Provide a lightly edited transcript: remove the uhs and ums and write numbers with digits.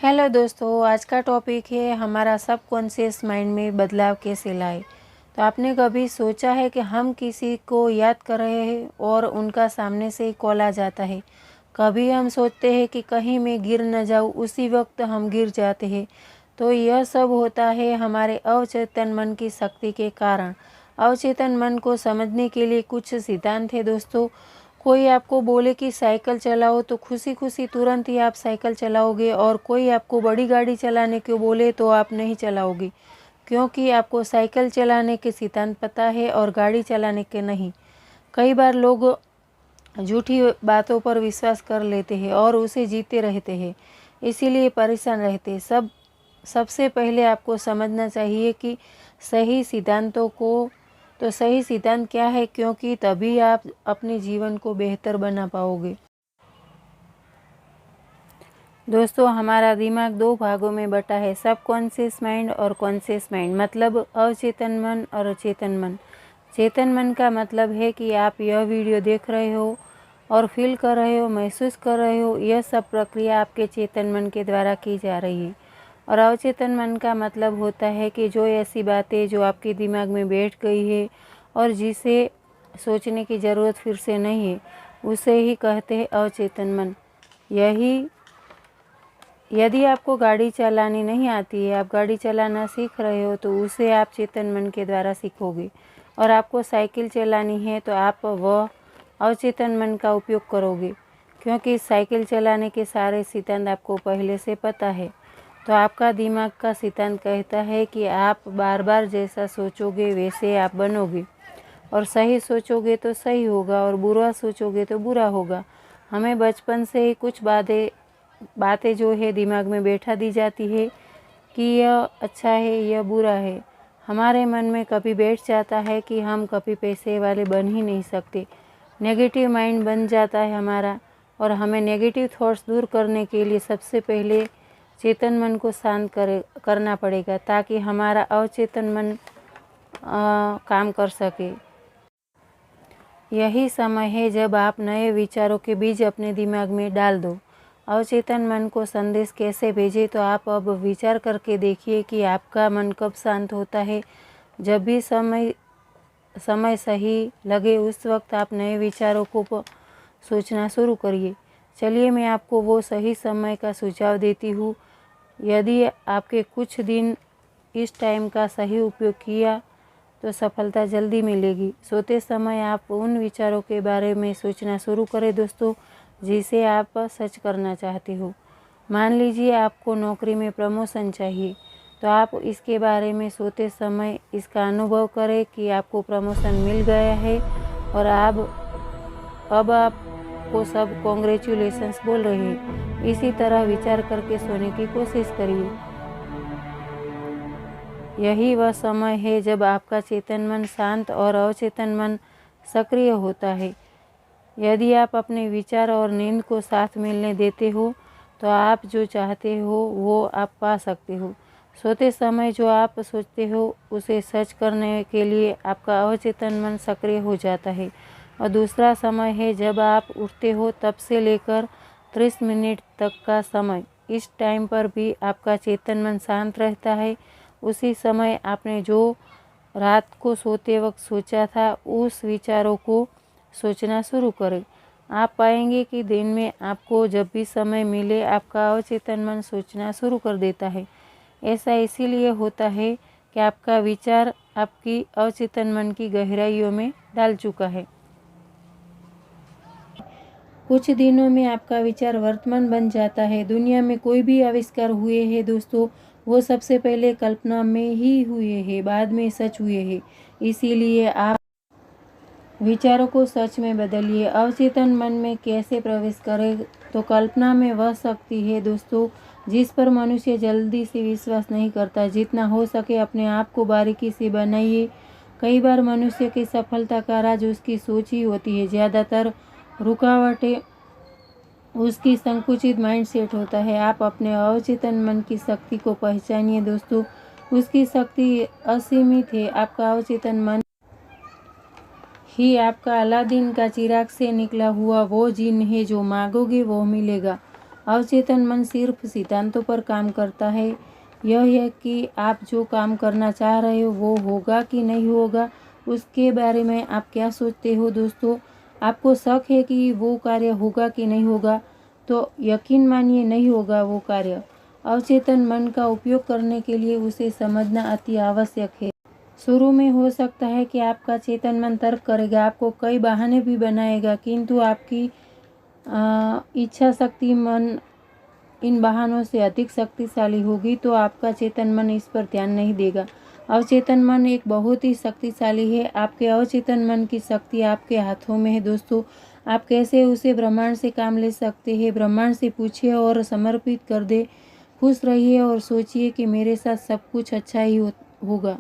Hello दोस्तों, आज का टॉपिक है हमारा सबकॉन्शियस माइंड में बदलाव कैसे लाए। तो आपने कभी सोचा है कि हम किसी को याद कर रहे हैं और उनका सामने से ही कॉल आ जाता है। कभी हम सोचते हैं कि कहीं मैं गिर न जाऊँ, उसी वक्त हम गिर जाते हैं। तो यह सब होता है हमारे अवचेतन मन की शक्ति के कारण। अवचेतन मन को समझने के लिए कुछ सिद्धांत है दोस्तों। कोई आपको बोले कि साइकिल चलाओ तो खुशी खुशी तुरंत ही आप साइकिल चलाओगे, और कोई आपको बड़ी गाड़ी चलाने को बोले तो आप नहीं चलाओगे, क्योंकि आपको साइकिल चलाने के सिद्धांत पता है और गाड़ी चलाने के नहीं। कई बार लोग झूठी बातों पर विश्वास कर लेते हैं और उसे जीते रहते हैं, इसीलिए परेशान रहते हैं। सबसे पहले आपको समझना चाहिए कि सही सिद्धांतों को तो सही सिद्धांत क्या है, क्योंकि तभी आप अपने जीवन को बेहतर बना पाओगे। दोस्तों, हमारा दिमाग दो भागों में बटा है, सबकॉन्शियस माइंड और कॉन्शियस माइंड, मतलब अवचेतन मन और चेतन मन। चेतन मन का मतलब है कि आप यह वीडियो देख रहे हो और फील कर रहे हो, महसूस कर रहे हो, यह सब प्रक्रिया आपके चेतन मन के द्वारा की जा रही है। और अवचेतन मन का मतलब होता है कि जो ऐसी बातें जो आपके दिमाग में बैठ गई है और जिसे सोचने की ज़रूरत फिर से नहीं है, उसे ही कहते हैं अवचेतन मन। यदि आपको गाड़ी चलानी नहीं आती है, आप गाड़ी चलाना सीख रहे हो, तो उसे आप चेतन मन के द्वारा सीखोगे। और आपको साइकिल चलानी है तो आप वह अवचेतन मन का उपयोग करोगे, क्योंकि साइकिल चलाने के सारे सिद्धांत आपको पहले से पता है। तो आपका दिमाग का सिद्धांत कहता है कि आप बार बार जैसा सोचोगे वैसे आप बनोगे, और सही सोचोगे तो सही होगा और बुरा सोचोगे तो बुरा होगा। हमें बचपन से ही कुछ बातें जो है दिमाग में बैठा दी जाती है कि यह अच्छा है, यह बुरा है। हमारे मन में कभी बैठ जाता है कि हम कभी पैसे वाले बन ही नहीं सकते। नेगेटिव माइंड बन जाता है हमारा, और हमें नेगेटिव थॉट्स दूर करने के लिए सबसे पहले चेतन मन को शांत करना पड़ेगा, ताकि हमारा अवचेतन मन काम कर सके। यही समय है जब आप नए विचारों के बीज अपने दिमाग में डाल दो। अवचेतन मन को संदेश कैसे भेजें, तो आप अब विचार करके देखिए कि आपका मन कब शांत होता है। जब भी समय सही लगे, उस वक्त आप नए विचारों को सोचना शुरू करिए। चलिए, मैं आपको वो सही समय का सुझाव देती हूँ। यदि आपके कुछ दिन इस टाइम का सही उपयोग किया तो सफलता जल्दी मिलेगी। सोते समय आप उन विचारों के बारे में सोचना शुरू करें दोस्तों, जिसे आप सच करना चाहते हो। मान लीजिए आपको नौकरी में प्रमोशन चाहिए, तो आप इसके बारे में सोते समय इसका अनुभव करें कि आपको प्रमोशन मिल गया है, और अब आपको सब कॉन्ग्रेचुलेशंस बोल रहे हैं। इसी तरह विचार करके सोने की कोशिश करिए। यही वह समय है जब आपका चेतन मन शांत और अवचेतन मन सक्रिय होता है। यदि आप अपने विचार और नींद को साथ मिलने देते हो, तो आप जो चाहते हो वो आप पा सकते हो। सोते समय जो आप सोचते हो उसे सच करने के लिए आपका अवचेतन मन सक्रिय हो जाता है। और दूसरा समय है जब आप उठते हो तब से लेकर 30 मिनट तक का समय। इस टाइम पर भी आपका चेतन मन शांत रहता है। उसी समय आपने जो रात को सोते वक्त सोचा था, उस विचारों को सोचना शुरू करें। आप पाएंगे कि दिन में आपको जब भी समय मिले, आपका अवचेतन मन सोचना शुरू कर देता है। ऐसा इसीलिए होता है कि आपका विचार आपकी अवचेतन मन की गहराइयों में डाल चुका है। कुछ दिनों में आपका विचार वर्तमान बन जाता है। दुनिया में कोई भी आविष्कार हुए हैं दोस्तों, वो सबसे पहले कल्पना में ही हुए हैं, बाद में सच हुए हैं। इसीलिए आप विचारों को सच में बदलिए। अवचेतन मन में कैसे प्रवेश करें, तो कल्पना में वह शक्ति है दोस्तों जिस पर मनुष्य जल्दी से विश्वास नहीं करता। जितना हो सके अपने आप को बारीकी से बनाइए। कई बार मनुष्य की सफलता का राज उसकी सोच ही होती है। ज़्यादातर रुकावटें उसकी संकुचित माइंडसेट होता है। आप अपने अवचेतन मन की शक्ति को पहचानिए दोस्तों। उसकी शक्ति असीमित है। आपका अवचेतन मन ही आपका अलादीन का चिराग से निकला हुआ वो जिन है। जो मांगोगे वो मिलेगा। अवचेतन मन सिर्फ सिद्धांतों पर काम करता है। यह है कि आप जो काम करना चाह रहे हो वो होगा कि नहीं होगा, उसके बारे में आप क्या सोचते हो दोस्तों। आपको शक है कि वो कार्य होगा कि नहीं होगा, तो यकीन मानिए नहीं होगा वो कार्य। अवचेतन मन का उपयोग करने के लिए उसे समझना अति आवश्यक है। शुरू में हो सकता है कि आपका चेतन मन तर्क करेगा, आपको कई बहाने भी बनाएगा, किंतु आपकी इच्छा शक्ति मन इन बहानों से अधिक शक्तिशाली होगी तो आपका चेतन मन इस पर ध्यान नहीं देगा। अवचेतन मन एक बहुत ही शक्तिशाली है। आपके अवचेतन मन की शक्ति आपके हाथों में है दोस्तों। आप कैसे उसे ब्रह्मांड से काम ले सकते हैं, ब्रह्मांड से पूछिए और समर्पित कर दे। खुश रहिए और सोचिए कि मेरे साथ सब कुछ अच्छा ही होगा।